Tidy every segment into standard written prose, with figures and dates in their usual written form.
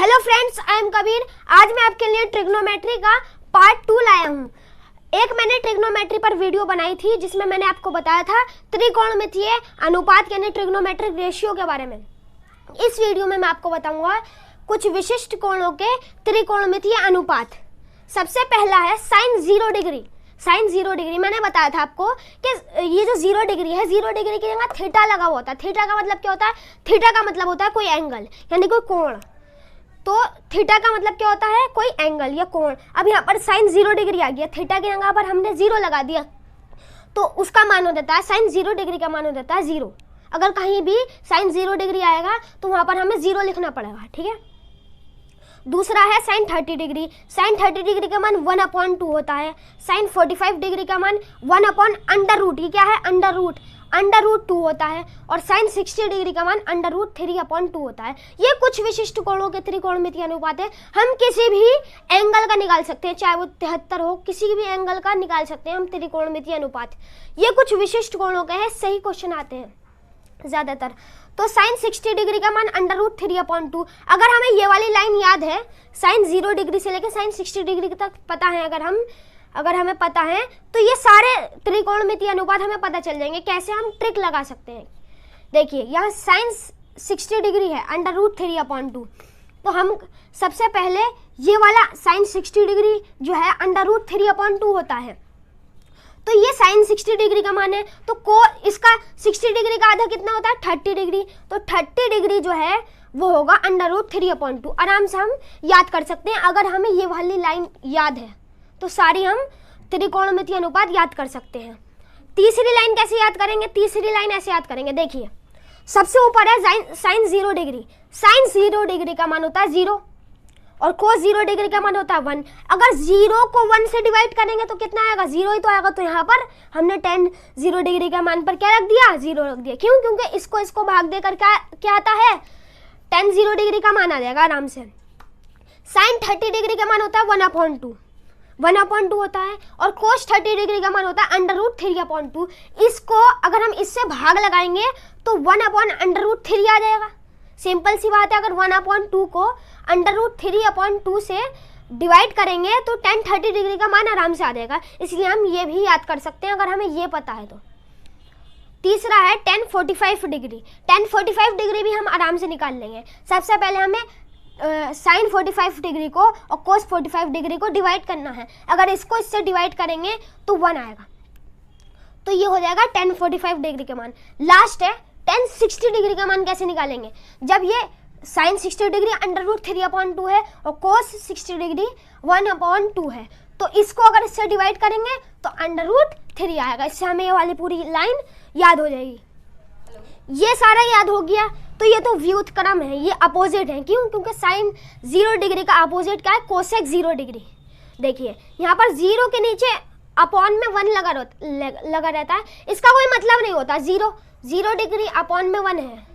Hello friends, I am Kabir. आज मैं आपके लिए ट्रिग्नोमेट्री का पार्ट 2 लाया हूँ। एक मैंने ट्रिग्नोमेट्री पर वीडियो बनाई थी जिसमें मैंने आपको बताया था त्रिकोणमितीय अनुपात यानी ट्रिग्नोमेट्रिक रेशियो के बारे में। इस वीडियो में मैं आपको बताऊंगा कुछ विशिष्ट कोणों के त्रिकोणमितीय अनुपात। सबसे पहला है साइन 0 डिग्री। साइन 0 डिग्री मैंने बताया था आपको कि ये जो 0 डिग्री है, 0 डिग्री की जगह थीटा लगा हुआ होता है। थीटा का मतलब क्या होता है? थीटा का मतलब होता है कोई एंगल यानी कोई कोण। तो थीटा का मतलब क्या होता है? कोई एंगल या कोण। अब यहाँ पर साइन 0 डिग्री आ गया, थीटा की जगह पर हमने 0 लगा दिया तो उसका मान हो जाता है, साइन 0 डिग्री का मान हो जाता है 0। अगर कहीं भी साइन 0 डिग्री आएगा तो वहाँ पर हमें 0 लिखना पड़ेगा, ठीक है। दूसरा है साइन 30 डिग्री। साइन 30 डिग्री का मान 1/2 होता है। साइन 45 डिग्री का मान 1/√। ये क्या है? √2 होता है। और साइन 60 डिग्री का मान √3/2 होता है। ये कुछ विशिष्ट कोणों के त्रिकोणमितीय अनुपात है। हम किसी भी एंगल का निकाल सकते हैं, चाहे वो 73 हो, किसी भी एंगल का निकाल सकते हैं हम त्रिकोणमितीय अनुपात। ये कुछ विशिष्ट कोणों के हैं, सही क्वेश्चन आते हैं ज़्यादातर। तो साइन 60 डिग्री का मान √3/2। अगर हमें ये वाली लाइन याद है, साइन 0 डिग्री से लेकर साइन 60 डिग्री तक पता है, अगर हमें पता है तो ये सारे त्रिकोणमितीय अनुपात हमें पता चल जाएंगे। कैसे? हम ट्रिक लगा सकते हैं। देखिए यहाँ साइन 60 डिग्री है √3/2। तो हम सबसे पहले ये वाला साइन 60 डिग्री जो है √3/2 होता है। तो ये साइन 60 डिग्री का मान है। तो इसका 60 डिग्री का आधा कितना होता है? 30 डिग्री। तो 30 डिग्री जो है वो होगा √3/2। आराम से हम याद कर सकते हैं। अगर हमें ये वाली लाइन याद है तो सारी हम त्रिकोणमितीय अनुपात याद कर सकते हैं। तीसरी लाइन कैसे याद करेंगे? तीसरी लाइन ऐसे याद करेंगे। देखिए सबसे ऊपर है साइन 0 डिग्री। साइन 0 डिग्री का मान होता है 0 और कोस 0 डिग्री का मान होता है 1। अगर 0 को 1 से डिवाइड करेंगे तो कितना आएगा? 0 ही तो आएगा। तो यहाँ पर हमने tan 0 डिग्री का मान पर क्या रख दिया? 0 रख दिया। क्यों? क्योंकि इसको भाग देकर क्या आता है? tan 0 डिग्री का मान आ जाएगा आराम से। साइन 30 डिग्री का मान होता है 1/2 होता है। और कोस 30 डिग्री का मान होता है √3/2। इसको अगर हम इससे भाग लगाएंगे तो 1/√3 आ जाएगा। सिंपल सी बात है। अगर 1/2 को √3/2 से डिवाइड करेंगे तो tan 30 डिग्री का मान आराम से आ जाएगा। इसलिए हम ये भी याद कर सकते हैं अगर हमें ये पता है तो। तीसरा है tan 45 डिग्री। tan 45 डिग्री भी हम आराम से निकाल लेंगे। सबसे पहले हमें साइन 45 डिग्री को और कोस 45 डिग्री को डिवाइड करना है। अगर इसको इससे डिवाइड करेंगे तो 1 आएगा। तो ये हो जाएगा tan 45 डिग्री का मान। लास्ट है tan 60 डिग्री का मान कैसे निकालेंगे? जब ये साइन 60 डिग्री √3/2 है और कोस 60 डिग्री 1/2 है, तो इसको अगर इससे डिवाइड करेंगे तो √3 आएगा। इससे हमें ये वाली पूरी लाइन याद हो जाएगी। ये सारा याद हो गया। तो ये तो व्युत्क्रम है, ये अपोजिट है। क्यों? क्योंकि साइन 0 डिग्री का अपोजिट क्या है? Cosec 0 degree. देखिए यहाँ पर 0 के नीचे अपॉन में 1 लगा रहता है। इसका कोई मतलब नहीं होता। 0 डिग्री अपॉन में 1 है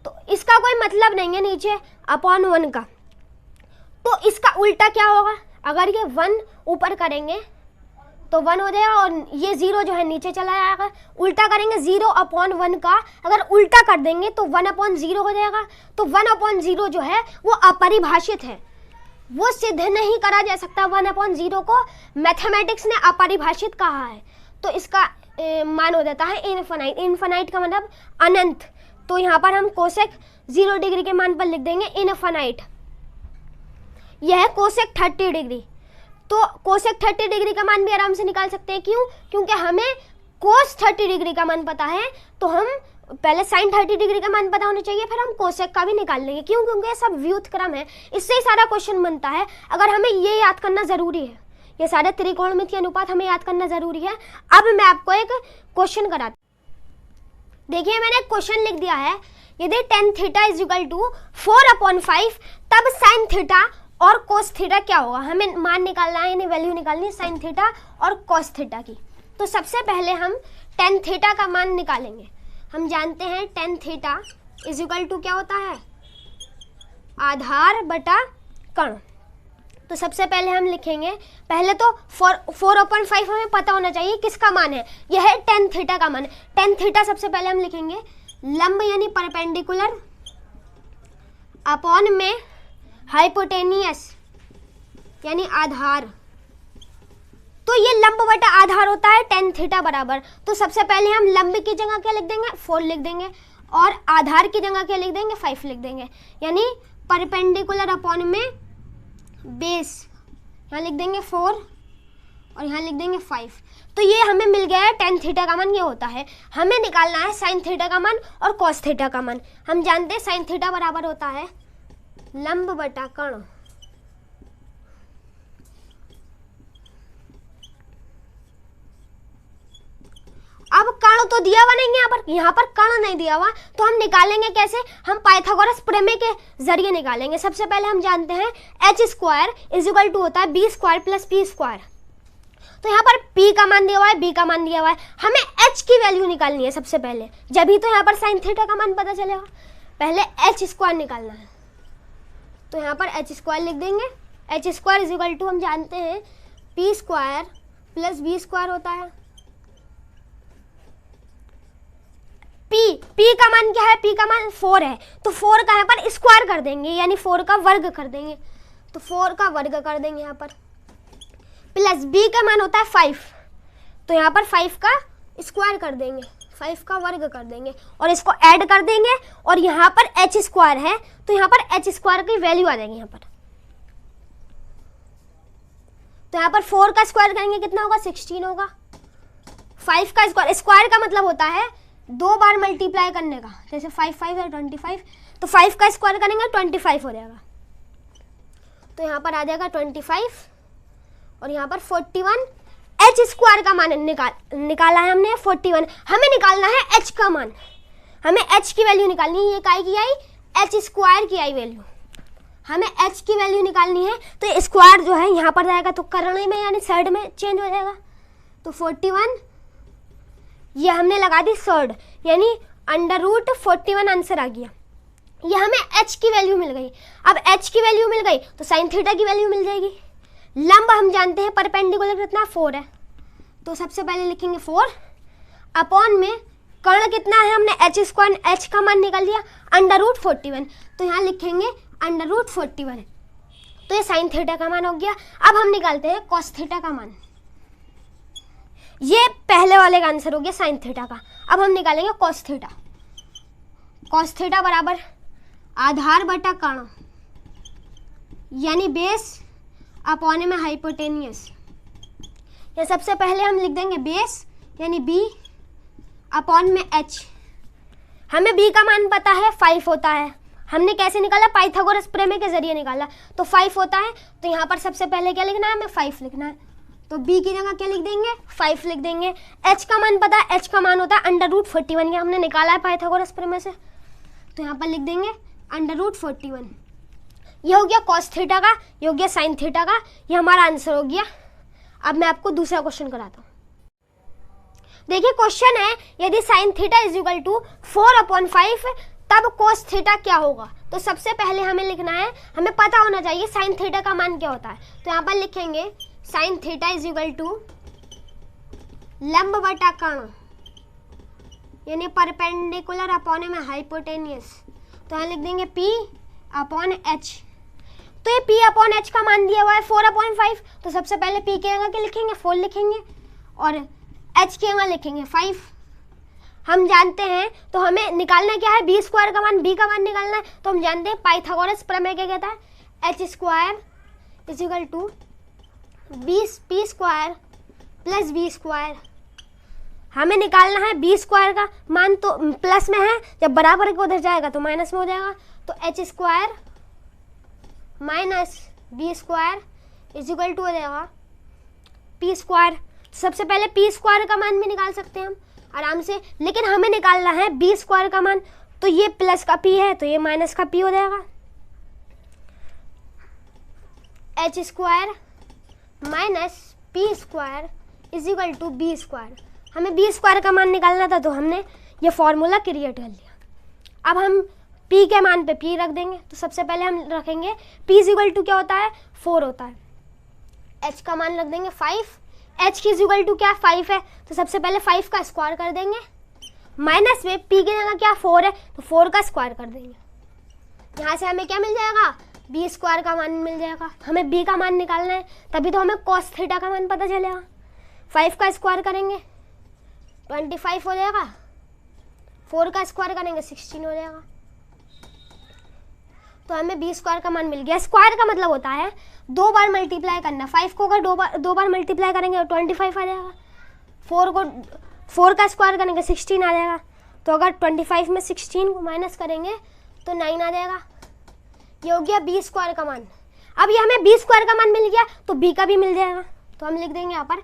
तो इसका कोई मतलब नहीं है नीचे अपॉन 1 का। तो इसका उल्टा क्या होगा? अगर ये 1 ऊपर करेंगे तो 1 हो जाएगा और ये 0 जो है नीचे चला जाएगा। उल्टा करेंगे 0/1 का, अगर उल्टा कर देंगे तो 1/0 हो जाएगा। तो 1/0 जो है वो अपरिभाषित है, वो सिद्ध नहीं करा जा सकता। 1/0 को मैथमेटिक्स ने अपरिभाषित कहा है। तो इसका मान हो जाता है इनफाइनाइट। इनफाइनाइट का मतलब अनंत। तो यहाँ पर हम कोसेक 0 डिग्री के मान पर लिख देंगे इनफाइनाइट। यह है कोसेक 30 डिग्री। तो कोसेक 30 डिग्री का मान भी आराम से निकाल सकते हैं। क्यों? क्योंकि हमें कोस 30 डिग्री का मान पता है। तो हम पहले साइन 30 डिग्री का मान पता होना चाहिए, फिर हम कोसेक का भी निकाल लेंगे। क्यों? क्योंकि ये सब व्युत्क्रम है, इससे ही सारा क्वेश्चन बनता है। अगर हमें ये याद करना जरूरी है, ये सारे त्रिकोणमितीय अनुपात हमें याद करना जरूरी है। अब मैं आपको एक क्वेश्चन कराती हूँ। देखिए मैंने क्वेश्चन लिख दिया है, यदि tan थीटा = 4/5 तब साइन थीटा और कोस थीटा क्या होगा? हमें मान निकालना है, यानी वैल्यू निकालनी है साइन थीटा और कोस थीटा की। तो सबसे पहले हम tan थीटा का मान निकालेंगे। हम जानते हैं tan थीटा = क्या होता है? आधार बटा कर्ण। तो सबसे पहले हम लिखेंगे, पहले तो 4/5 हमें पता होना चाहिए किसका मान है। यह है tan थीटा का मान। tan थीटा सबसे पहले हम लिखेंगे लंब यानी परपेंडिकुलर अपॉन में हाइपोटेनियस यानी आधार, तो ये लंब बटा आधार होता है tan थीटा बराबर। तो सबसे पहले हम लंब की जगह क्या लिख देंगे 4 लिख देंगे और आधार की जगह क्या लिख देंगे 5 लिख देंगे, यानी परपेंडिकुलर अपॉन में बेस, यहाँ लिख देंगे 4 और यहाँ लिख देंगे 5। तो ये हमें मिल गया है tan थीटा का मान ये होता है। हमें निकालना है sin थीटा का मान और cos थीटा का मान। हम जानते हैं sin थीटा बराबर होता है लंब बटा कर्ण। अब कर्ण तो दिया हुआ नहीं है, यहाँ पर कर्ण नहीं दिया हुआ, तो हम निकालेंगे कैसे, हम पाइथागोरस प्रमेय के जरिए निकालेंगे। सबसे पहले हम जानते हैं h square is equal to होता है b square plus p square. तो यहाँ पर p का मान दिया हुआ है, b का मान दिया हुआ है, हमें h की वैल्यू निकालनी है सबसे पहले, जब ही तो यहाँ पर साइन थीटा का मान पता चलेगा। पहले h स्क्वायर निकालना है, तो यहाँ पर h स्क्वायर लिख देंगे। h square is equal to हम जानते हैं p square plus b square होता है। p का मान क्या है, p का मान 4 है, तो 4 का यहाँ पर स्क्वायर कर देंगे, यानी 4 का वर्ग कर देंगे, तो 4 का वर्ग कर देंगे यहाँ पर। प्लस b का मान होता है 5, तो यहाँ पर 5 का स्क्वायर कर देंगे, 5 का वर्ग कर देंगे और इसको ऐड कर देंगे, और यहाँ पर h स्क्वायर है तो यहाँ पर h स्क्वायर की वैल्यू आ जाएगी यहाँ पर। तो यहाँ पर 4 का स्क्वायर करेंगे कितना होगा 16 होगा। 5 का स्क्वायर, स्क्वायर का मतलब होता है 2 बार मल्टीप्लाई करने का, जैसे 5 5 है 25, तो 5 का स्क्वायर करेंगे 25 हो जाएगा। तो यहाँ पर आ जाएगा 25 और यहाँ पर 41। h स्क्वायर का मान निकाला है हमने 41। हमें निकालना है h का मान, हमें h की वैल्यू निकालनी है। ये काय की आई, h स्क्वायर की आई वैल्यू, हमें h की वैल्यू निकालनी है। तो स्क्वायर जो है यहाँ पर जाएगा तो कर्ण में यानी साइड में चेंज हो जाएगा। तो 41 ये हमने लगा दी सर्ड, यानी √41 आंसर आ गया। ये हमें h की वैल्यू मिल गई। अब h की वैल्यू मिल गई तो साइन थीटा की वैल्यू मिल जाएगी। लंब हम जानते हैं परपेंडिकुलर कितना 4 है, तो सबसे पहले लिखेंगे 4 अपॉन में कर्ण कितना है, हमने h स्क्वायर h का मान निकाल दिया √41, तो यहाँ लिखेंगे √41। तो ये साइन थीटा का मान हो गया। अब हम निकालते हैं कॉस थीटा का मान। ये पहले वाले का आंसर हो गया साइन थीटा का। अब हम निकालेंगे कॉस थीटा। कॉस थीटा बराबर आधार बटा कर्ण, यानी बेस अपॉन में हाइपोटेनियस। या सबसे पहले हम लिख देंगे बेस यानी b अपॉन में h। हमें b का मान पता है 5 होता है, हमने कैसे निकाला, पाइथागोरस प्रमेय के जरिए निकाला। तो 5 होता है, तो यहाँ पर सबसे पहले क्या लिखना है, हमें 5 लिखना है, तो b की जगह क्या लिख देंगे 5 लिख देंगे। h का मान पता है, h का मान होता है √41, ये हमने निकाला है पाइथागोरस प्रमेय से, तो यहाँ पर लिख देंगे √41। ये हो गया कॉस थीटा का, ये हो गया साइन थीटा का, ये हमारा आंसर हो गया। अब मैं आपको दूसरा क्वेश्चन कराता हूँ। देखिए क्वेश्चन है, यदि sine theta is equal to 4/5 तब कॉस थीटा क्या होगा। तो सबसे पहले हमें लिखना है, हमें पता होना चाहिए साइन थीटा का मान क्या होता है। तो यहाँ पर लिखेंगे sine theta is equal to लंब बटा कर्ण, यानी परपेंडिकुलर अपॉन में हाइपोटेनियस। तो यहाँ लिख देंगे p अपॉन h। तो ये p अपॉन h का मान दिया हुआ है 4/5, तो सबसे पहले p की जगह क्या लिखेंगे 4 लिखेंगे और h की जगह लिखेंगे 5। हम जानते हैं, तो हमें निकालना क्या है, b स्क्वायर का मान, b का मान निकालना है। तो हम जानते हैं पाइथागोरस प्रमेय क्या कहता है, h square is equal to p square plus b square. हमें निकालना है b स्क्वायर का मान, तो प्लस में है, जब बराबर के उधर जाएगा तो माइनस में हो जाएगा। तो h square minus b square is equal to हो जाएगा p स्क्वायर। सबसे पहले p स्क्वायर का मान भी निकाल सकते हैं हम आराम से, लेकिन हमें निकालना है b स्क्वायर का मान, तो ये प्लस का p है तो ये माइनस का p हो जाएगा। h square minus p square is equal to b square. हमें b स्क्वायर का मान निकालना था, तो हमने ये फॉर्मूला क्रिएट कर लिया। अब हम p के मान पे p रख देंगे। तो सबसे पहले हम रखेंगे p इज इक्वल टू क्या होता है 4 होता है, h का मान रख देंगे 5, h की इज इक्वल टू क्या 5 है, तो सबसे पहले 5 का स्क्वायर कर देंगे, माइनस में p की जगह क्या 4 है तो 4 का स्क्वायर कर देंगे। यहाँ से हमें क्या मिल जाएगा बी स्क्वायर का मान मिल जाएगा। हमें बी का मान निकालना है, तभी तो हमें कॉस थीटा का मान पता चलेगा। 5 का स्क्वायर करेंगे 25 हो जाएगा, 4 का स्क्वायर करेंगे 16 हो जाएगा। तो हमें बी स्क्वायर का मान मिल गया। स्क्वायर का मतलब होता है 2 बार मल्टीप्लाई करना। 5 को अगर दो बार मल्टीप्लाई करेंगे तो 25 आ जाएगा। 4 का स्क्वायर करेंगे 16 आ जाएगा। तो अगर 25 में 16 को माइनस करेंगे तो 9 आ जाएगा। ये हो गया बी स्क्वायर का मान। अब ये हमें बी स्क्वायर का मान मिल गया तो बी का भी मिल जाएगा। तो हम लिख देंगे यहाँ पर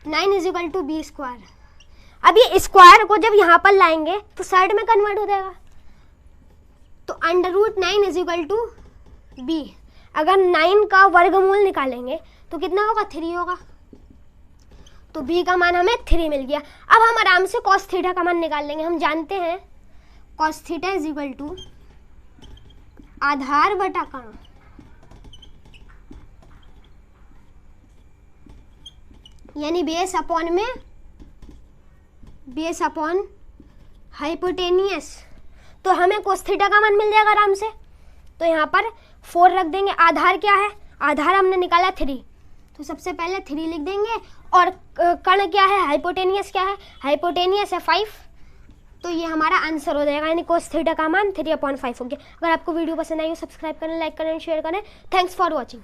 9 = बी स्क्वायर। अब ये स्क्वायर को जब यहाँ पर लाएंगे तो साइड में कन्वर्ट हो जाएगा। तो √9 = बी। अगर 9 का वर्गमूल निकालेंगे तो कितना होगा? 3 होगा। तो बी का मान हमें 3 मिल गया। अब हम आराम से कॉस थीटा का मान निकाल लेंगे। हम जानते हैं कॉस थीटा = आधार बटा कर्ण, यानी बेस अपॉन हाइपोटेनियस। तो हमें कोस थीटा का मान मिल जाएगा आराम से। तो यहाँ पर 4 रख देंगे। आधार क्या है? आधार हमने निकाला 3, तो सबसे पहले 3 लिख देंगे। और कर्ण क्या है? हाइपोटेनियस क्या है? हाइपोटेनियस है 5। तो ये हमारा आंसर हो जाएगा, यानी कोस थीटा का मान 3/5 हो गया। अगर आपको वीडियो पसंद आई हो सब्सक्राइब करें, लाइक करें, शेयर करें। Thanks for watching.